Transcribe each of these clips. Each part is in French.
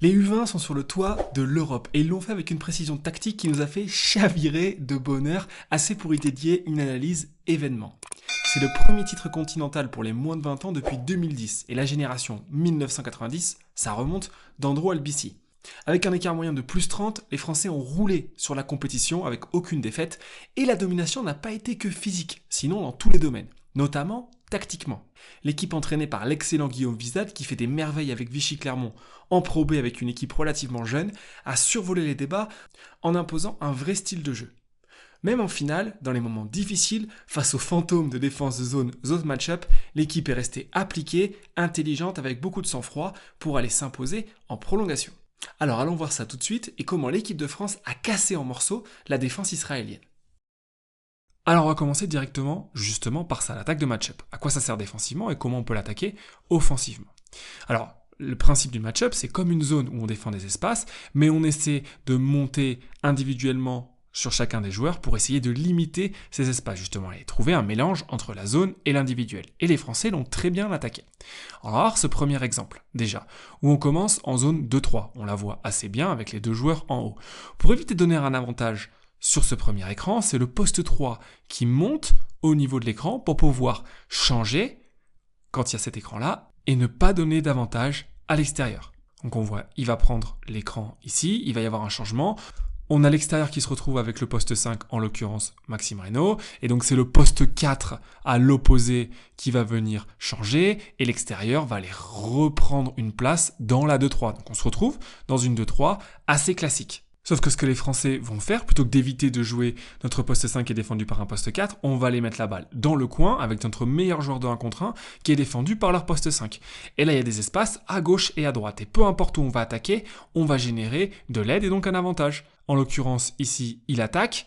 Les U20 sont sur le toit de l'Europe et ils l'ont fait avec une précision tactique qui nous a fait chavirer de bonheur, assez pour y dédier une analyse événement. C'est le premier titre continental pour les moins de 20 ans depuis 2010 et la génération 1990, ça remonte d'Andro Albici. Avec un écart moyen de plus 30, les Français ont roulé sur la compétition avec aucune défaite et la domination n'a pas été que physique, sinon dans tous les domaines, notamment tactiquement. L'équipe entraînée par l'excellent Guillaume Wizat, qui fait des merveilles avec Vichy Clermont en Pro B avec une équipe relativement jeune, a survolé les débats en imposant un vrai style de jeu. Même en finale, dans les moments difficiles, face aux fantômes de défense de zone match-up, l'équipe est restée appliquée, intelligente, avec beaucoup de sang-froid pour aller s'imposer en prolongation. Alors allons voir ça tout de suite et comment l'équipe de France a cassé en morceaux la défense israélienne. Alors on va commencer directement justement par ça, l'attaque de match-up. À quoi ça sert défensivement et comment on peut l'attaquer offensivement. Alors le principe du match-up, c'est comme une zone où on défend des espaces, mais on essaie de monter individuellement sur chacun des joueurs pour essayer de limiter ces espaces justement et trouver un mélange entre la zone et l'individuel. Et les Français l'ont très bien attaqué. Alors ce premier exemple déjà, où on commence en zone 2-3, on la voit assez bien avec les deux joueurs en haut. Pour éviter de donner un avantage sur ce premier écran, c'est le poste 3 qui monte au niveau de l'écran pour pouvoir changer quand il y a cet écran-là et ne pas donner d'avantage à l'extérieur. Donc on voit, il va prendre l'écran ici, il va y avoir un changement. On a l'extérieur qui se retrouve avec le poste 5, en l'occurrence Maxime Reynaud, et donc c'est le poste 4 à l'opposé qui va venir changer, et l'extérieur va aller reprendre une place dans la 2-3. Donc on se retrouve dans une 2-3 assez classique. Sauf que ce que les Français vont faire, plutôt que d'éviter de jouer notre poste 5 qui est défendu par un poste 4, on va aller mettre la balle dans le coin avec notre meilleur joueur de 1 contre 1 qui est défendu par leur poste 5. Et là, il y a des espaces à gauche et à droite. Et peu importe où on va attaquer, on va générer de l'aide et donc un avantage. En l'occurrence, ici, il attaque.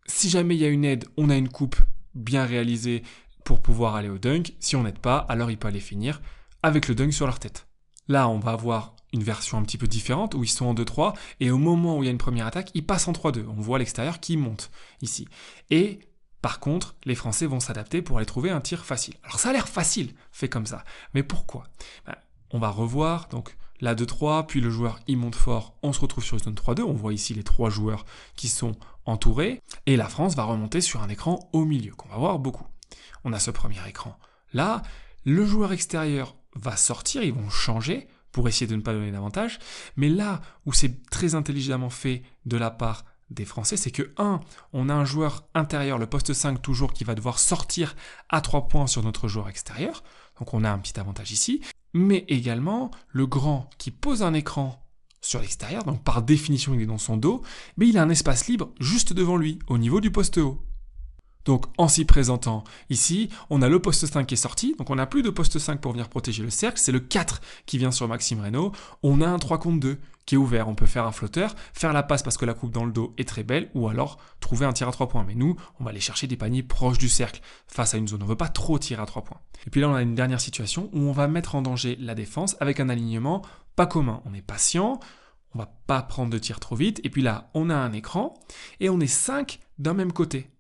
Si jamais il y a une aide, on a une coupe bien réalisée pour pouvoir aller au dunk. Si on n'aide pas, alors il peut aller finir avec le dunk sur leur tête. Là, on va avoir une version un petit peu différente où ils sont en 2-3 et au moment où il y a une première attaque, ils passent en 3-2. On voit l'extérieur qui monte ici. Et par contre, les Français vont s'adapter pour aller trouver un tir facile. Alors ça a l'air facile, fait comme ça. Mais pourquoi ? On va revoir donc la 2-3, puis le joueur il monte fort, on se retrouve sur une zone 3-2. On voit ici les 3 joueurs qui sont entourés et la France va remonter sur un écran au milieu qu'on va voir beaucoup. On a ce premier écran là, le joueur extérieur va sortir, ils vont changer pour essayer de ne pas donner d'avantage. Mais là où c'est très intelligemment fait de la part des Français, c'est que on a un joueur intérieur, le poste 5 toujours, qui va devoir sortir à 3 points sur notre joueur extérieur. Donc on a un petit avantage ici. Mais également, le grand qui pose un écran sur l'extérieur, donc par définition il est dans son dos, mais il a un espace libre juste devant lui, au niveau du poste haut. Donc en s'y présentant ici, on a le poste 5 qui est sorti, donc on n'a plus de poste 5 pour venir protéger le cercle, c'est le 4 qui vient sur Maxime Reynaud, on a un 3 contre 2 qui est ouvert, on peut faire un flotteur, faire la passe parce que la coupe dans le dos est très belle, ou alors trouver un tir à 3 points. Mais nous, on va aller chercher des paniers proches du cercle face à une zone, on ne veut pas trop tirer à 3 points. Et puis là on a une dernière situation où on va mettre en danger la défense avec un alignement pas commun, on est patient, on va pas prendre de tir trop vite, et puis là on a un écran, et on est 5 d'un même côté.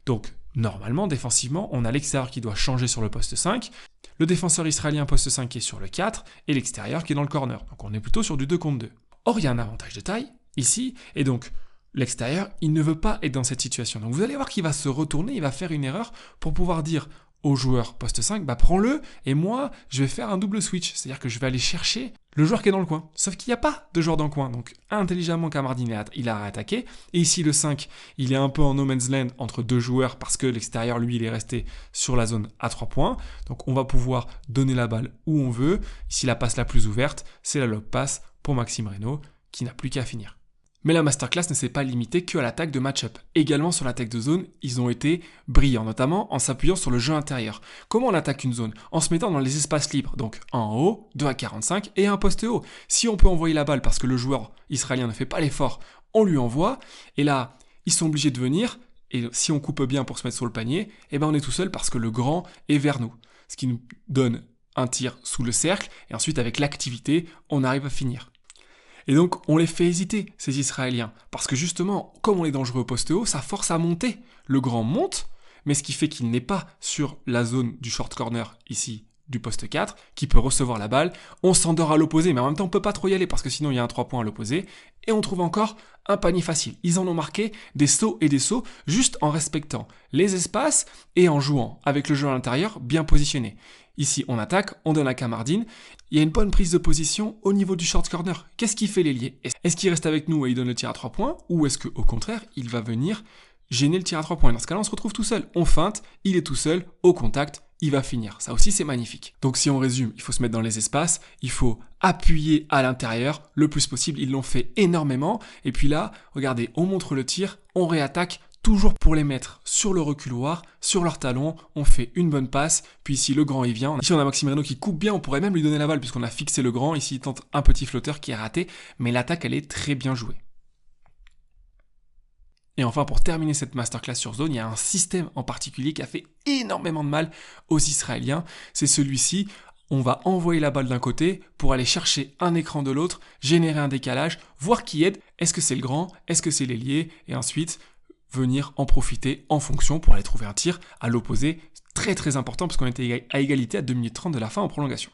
Donc, normalement, défensivement, on a l'extérieur qui doit changer sur le poste 5, le défenseur israélien poste 5 qui est sur le 4, et l'extérieur qui est dans le corner. Donc on est plutôt sur du 2 contre 2. Or, il y a un avantage de taille, ici, et donc l'extérieur, il ne veut pas être dans cette situation. Donc vous allez voir qu'il va se retourner, il va faire une erreur pour pouvoir dire au joueur poste 5, prends-le, et moi, je vais faire un double switch. C'est-à-dire que je vais aller chercher le joueur qui est dans le coin. Sauf qu'il n'y a pas de joueur dans le coin. Donc, intelligemment, Kamardine, il a réattaqué. Et ici, le 5, il est un peu en no man's land entre deux joueurs parce que l'extérieur, lui, il est resté sur la zone à 3 points. Donc, on va pouvoir donner la balle où on veut. Ici, la passe la plus ouverte, c'est la lob pass pour Maxime Reynaud, qui n'a plus qu'à finir. Mais la masterclass ne s'est pas limitée qu'à l'attaque de match-up. Également sur l'attaque de zone, ils ont été brillants, notamment en s'appuyant sur le jeu intérieur. Comment on attaque une zone ? En se mettant dans les espaces libres, donc en haut, 2 à 45 et un poste haut. Si on peut envoyer la balle parce que le joueur israélien ne fait pas l'effort, on lui envoie, et là, ils sont obligés de venir, et si on coupe bien pour se mettre sur le panier, on est tout seul parce que le grand est vers nous. Ce qui nous donne un tir sous le cercle, et ensuite avec l'activité, on arrive à finir. Et donc, on les fait hésiter, ces Israéliens. Parce que justement, comme on est dangereux au poste haut, ça force à monter. Le grand monte, mais ce qui fait qu'il n'est pas sur la zone du short corner, ici, du poste 4 qui peut recevoir la balle. On s'endort à l'opposé, mais en même temps on peut pas trop y aller parce que sinon il y a un 3 points à l'opposé. Et on trouve encore un panier facile. Ils en ont marqué des sauts et des sauts juste en respectant les espaces et en jouant avec le jeu à l'intérieur bien positionné. Ici on attaque, on donne à Kamardine. Il y a une bonne prise de position au niveau du short corner. Qu'est-ce qu'il fait l'ailier? Est-ce qu'il reste avec nous et il donne le tir à 3 points? Ou est-ce qu'au contraire il va venir gêner le tir à 3 points? Dans ce cas-là on se retrouve tout seul. On feinte, il est tout seul, au contact. Il va finir. Ça aussi, c'est magnifique. Donc si on résume, il faut se mettre dans les espaces, il faut appuyer à l'intérieur le plus possible. Ils l'ont fait énormément. Et puis là, regardez, on montre le tir, on réattaque, toujours pour les mettre sur le reculoir, sur leur talon, on fait une bonne passe, puis ici le grand il vient. Ici on a Maxime Reynaud qui coupe bien, on pourrait même lui donner la balle puisqu'on a fixé le grand. Ici il tente un petit flotteur qui est raté, mais l'attaque elle est très bien jouée. Et enfin, pour terminer cette masterclass sur zone, il y a un système en particulier qui a fait énormément de mal aux Israéliens. C'est celui-ci. On va envoyer la balle d'un côté pour aller chercher un écran de l'autre, générer un décalage, voir qui aide. Est-ce que c'est le grand? Est-ce que c'est l'ailier? Et ensuite, venir en profiter en fonction pour aller trouver un tir à l'opposé. Très très important parce qu'on était à égalité à 2 minutes 30 de la fin en prolongation.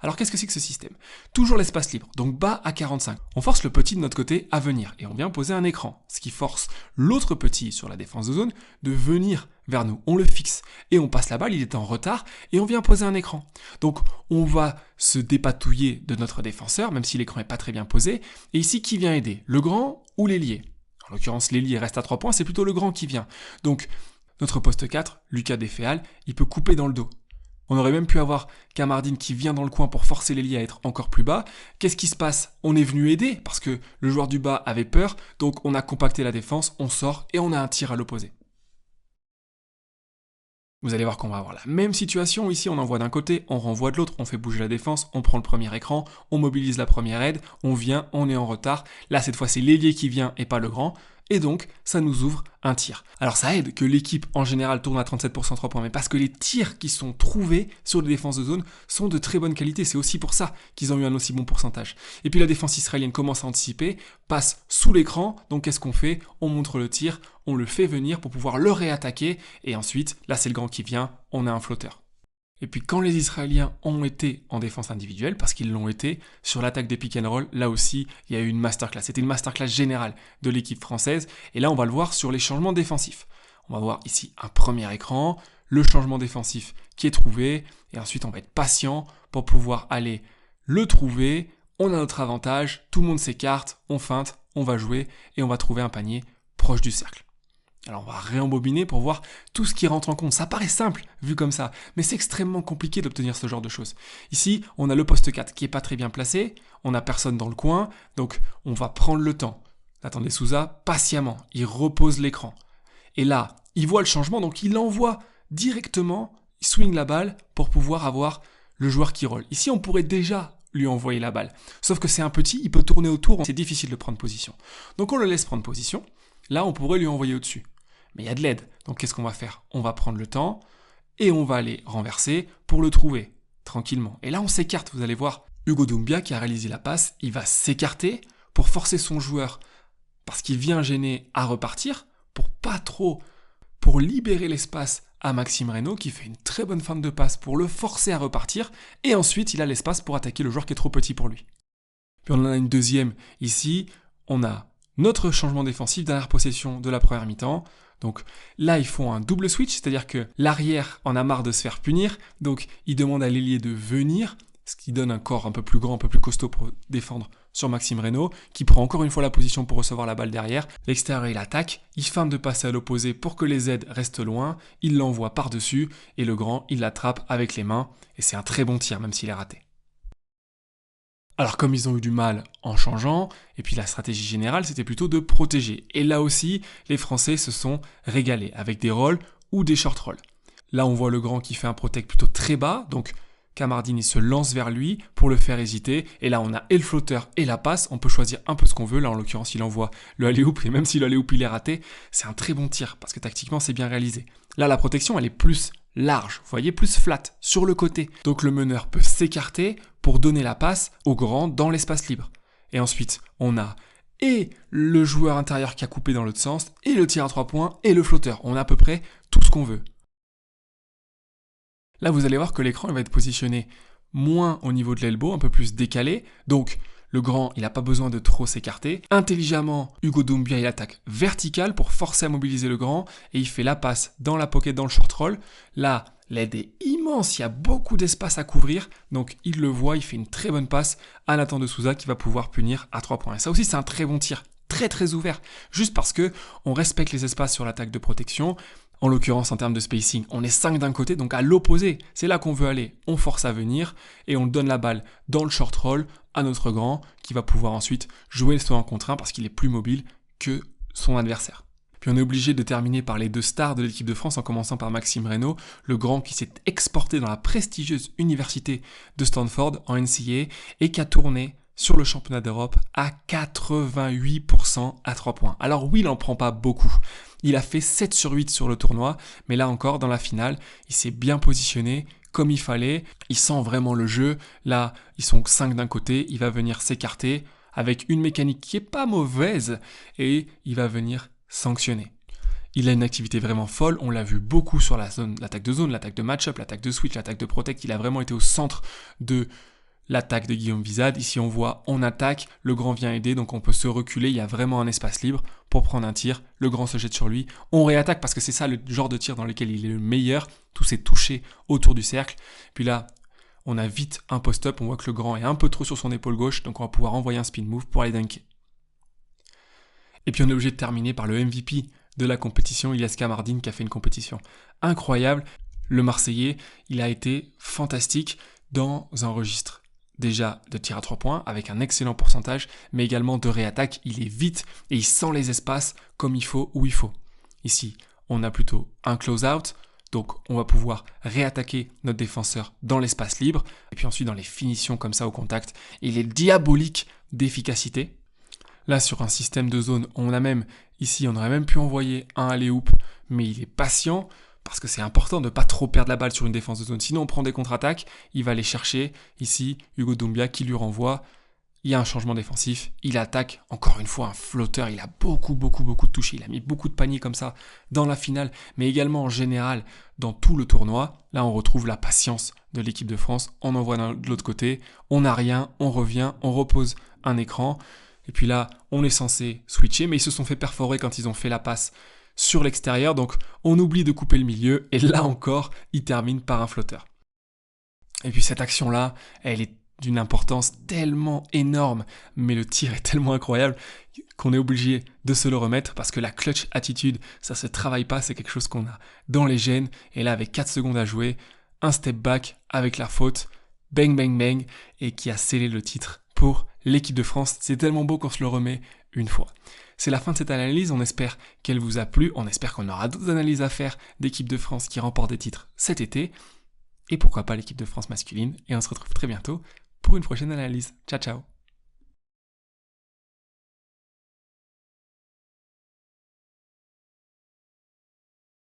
Alors qu'est-ce que c'est que ce système? Toujours l'espace libre, donc bas à 45. On force le petit de notre côté à venir et on vient poser un écran, ce qui force l'autre petit sur la défense de zone de venir vers nous. On le fixe et on passe la balle, il est en retard et on vient poser un écran. Donc on va se dépatouiller de notre défenseur, même si l'écran n'est pas très bien posé. Et ici, qui vient aider? Le grand ou l'ailier? En l'occurrence, l'ailier reste à 3 points, c'est plutôt le grand qui vient. Donc notre poste 4, Lucas Deféal, il peut couper dans le dos. On aurait même pu avoir Kamardine qui vient dans le coin pour forcer l'ailier à être encore plus bas. Qu'est-ce qui se passe? On est venu aider parce que le joueur du bas avait peur, donc on a compacté la défense, on sort et on a un tir à l'opposé. Vous allez voir qu'on va avoir la même situation. Ici, on envoie d'un côté, on renvoie de l'autre, on fait bouger la défense, on prend le premier écran, on mobilise la première aide, on vient, on est en retard. Là, cette fois, c'est l'ailier qui vient et pas le grand. Et donc, ça nous ouvre un tir. Alors ça aide que l'équipe en général tourne à 37% 3 points, mais parce que les tirs qui sont trouvés sur les défenses de zone sont de très bonne qualité. C'est aussi pour ça qu'ils ont eu un aussi bon pourcentage. Et puis la défense israélienne commence à anticiper, passe sous l'écran. Donc qu'est-ce qu'on fait? On montre le tir, on le fait venir pour pouvoir le réattaquer. Et ensuite, là c'est le grand qui vient, on a un flotteur. Et puis quand les Israéliens ont été en défense individuelle, parce qu'ils l'ont été, sur l'attaque des pick and roll, là aussi, il y a eu une masterclass. C'était une masterclass générale de l'équipe française. Et là, on va le voir sur les changements défensifs. On va voir ici un premier écran, le changement défensif qui est trouvé, et ensuite on va être patient pour pouvoir aller le trouver. On a notre avantage, tout le monde s'écarte, on feinte, on va jouer, et on va trouver un panier proche du cercle. Alors on va réembobiner pour voir tout ce qui rentre en compte. Ça paraît simple vu comme ça, mais c'est extrêmement compliqué d'obtenir ce genre de choses. Ici, on a le poste 4 qui est pas très bien placé, on n'a personne dans le coin, donc on va prendre le temps. Attendez Souza, patiemment, il repose l'écran. Et là, il voit le changement, donc il envoie directement, il swing la balle pour pouvoir avoir le joueur qui roll. Ici, on pourrait déjà lui envoyer la balle. Sauf que c'est un petit, il peut tourner autour, c'est difficile de prendre position. Donc on le laisse prendre position. Là, on pourrait lui envoyer au-dessus. Mais il y a de l'aide. Donc qu'est-ce qu'on va faire? On va prendre le temps et on va aller renverser pour le trouver tranquillement. Et là, on s'écarte. Vous allez voir, Hugo Doumbia qui a réalisé la passe, il va s'écarter pour forcer son joueur parce qu'il vient gêner à repartir pour libérer l'espace à Maxime Reynaud qui fait une très bonne fin de passe pour le forcer à repartir. Et ensuite, il a l'espace pour attaquer le joueur qui est trop petit pour lui. Puis on en a une deuxième ici. On a notre changement défensif, dernière possession de la première mi-temps. Donc là, ils font un double switch, c'est-à-dire que l'arrière en a marre de se faire punir, donc il demande à l'ailier de venir, ce qui donne un corps un peu plus grand, un peu plus costaud pour défendre sur Maxime Reynaud, qui prend encore une fois la position pour recevoir la balle derrière. L'extérieur, il attaque, il feinte de passer à l'opposé pour que les aides restent loin, il l'envoie par-dessus, et le grand, il l'attrape avec les mains, et c'est un très bon tir, même s'il est raté. Alors comme ils ont eu du mal en changeant, et puis la stratégie générale c'était plutôt de protéger. Et là aussi, les Français se sont régalés avec des rolls ou des short rolls. Là on voit le grand qui fait un protect plutôt très bas, donc Kamardine il se lance vers lui pour le faire hésiter. Et là on a et le flotteur et la passe, on peut choisir un peu ce qu'on veut. Là en l'occurrence il envoie le alley-oop, et même si le alley-oop il est raté, c'est un très bon tir, parce que tactiquement c'est bien réalisé. Là la protection elle est plus large, vous voyez, plus flat, sur le côté. Donc le meneur peut s'écarter pour donner la passe au grand dans l'espace libre. Et ensuite, on a et le joueur intérieur qui a coupé dans l'autre sens, et le tir à 3 points, et le flotteur. On a à peu près tout ce qu'on veut. là vous allez voir que l'écran il va être positionné moins au niveau de l'elbow, un peu plus décalé. Donc le grand, il n'a pas besoin de trop s'écarter. Intelligemment, Hugo Doumbia, il attaque vertical pour forcer à mobiliser le grand et il fait la passe dans la pocket, dans le short roll. Là, l'aide est immense, il y a beaucoup d'espace à couvrir. Donc il le voit, il fait une très bonne passe à Nathan de Souza qui va pouvoir punir à 3 points. Et ça aussi, c'est un très bon tir, très très ouvert, juste parce que on respecte les espaces sur l'attaque de protection. En l'occurrence, en termes de spacing, on est 5 d'un côté, donc à l'opposé. C'est là qu'on veut aller. On force à venir et on donne la balle dans le short roll à notre grand qui va pouvoir ensuite jouer le 1 contre 1 parce qu'il est plus mobile que son adversaire. Puis on est obligé de terminer par les 2 stars de l'équipe de France en commençant par Maxime Reynaud, le grand qui s'est exporté dans la prestigieuse université de Stanford en NCAA et qui a tourné sur le championnat d'Europe à 88% à 3 points. Alors oui, il n'en prend pas beaucoup. Il a fait 7 sur 8 sur le tournoi, mais là encore, dans la finale, il s'est bien positionné comme il fallait. Il sent vraiment le jeu. Là, ils sont 5 d'un côté, il va venir s'écarter avec une mécanique qui est pas mauvaise et il va venir sanctionner. Il a une activité vraiment folle, on l'a vu beaucoup sur l'attaque de zone, l'attaque de match-up, l'attaque de switch, l'attaque de protect. Il a vraiment été au centre de l'attaque de Guillaume Wizard. Ici on voit, on attaque, le grand vient aider, donc on peut se reculer, il y a vraiment un espace libre pour prendre un tir, le grand se jette sur lui, on réattaque parce que c'est ça le genre de tir dans lequel il est le meilleur, tous ces touchés autour du cercle. Puis là, on a vite un post-up, on voit que le grand est un peu trop sur son épaule gauche, donc on va pouvoir envoyer un spin move pour aller dunker. Et puis on est obligé de terminer par le MVP de la compétition, Ilias Kamardine, qui a fait une compétition incroyable. Le Marseillais, il a été fantastique dans un registre déjà de tir à 3 points avec un excellent pourcentage, mais également de réattaque. Il est vite et il sent les espaces comme il faut, où il faut. Ici, on a plutôt un close-out, donc on va pouvoir réattaquer notre défenseur dans l'espace libre. Et puis ensuite, dans les finitions comme ça au contact, il est diabolique d'efficacité. Là, sur un système de zone, on aurait même pu envoyer un alley-oop, mais il est patient, parce que c'est important de ne pas trop perdre la balle sur une défense de zone. Sinon, on prend des contre-attaques, il va aller chercher, ici, Hugo Doumbia qui lui renvoie. Il y a un changement défensif, il attaque, encore une fois, un flotteur, il a beaucoup de touches, il a mis beaucoup de paniers comme ça dans la finale, mais également en général dans tout le tournoi. Là, on retrouve la patience de l'équipe de France, on envoie de l'autre côté, on n'a rien, on revient, on repose un écran, et puis là, on est censé switcher, mais ils se sont fait perforer quand ils ont fait la passe sur l'extérieur, donc on oublie de couper le milieu, et là encore, il termine par un flotteur. Et puis cette action-là, elle est d'une importance tellement énorme, mais le tir est tellement incroyable qu'on est obligé de se le remettre, parce que la clutch attitude, ça se travaille pas, c'est quelque chose qu'on a dans les gènes, et là avec 4 secondes à jouer, un step back avec la faute, bang bang bang, et qui a scellé le titre pour l'équipe de France. C'est tellement beau qu'on se le remet une fois. C'est la fin de cette analyse, on espère qu'elle vous a plu, on espère qu'on aura d'autres analyses à faire d'équipe de France qui remportent des titres cet été, et pourquoi pas l'équipe de France masculine, et on se retrouve très bientôt pour une prochaine analyse. Ciao ciao.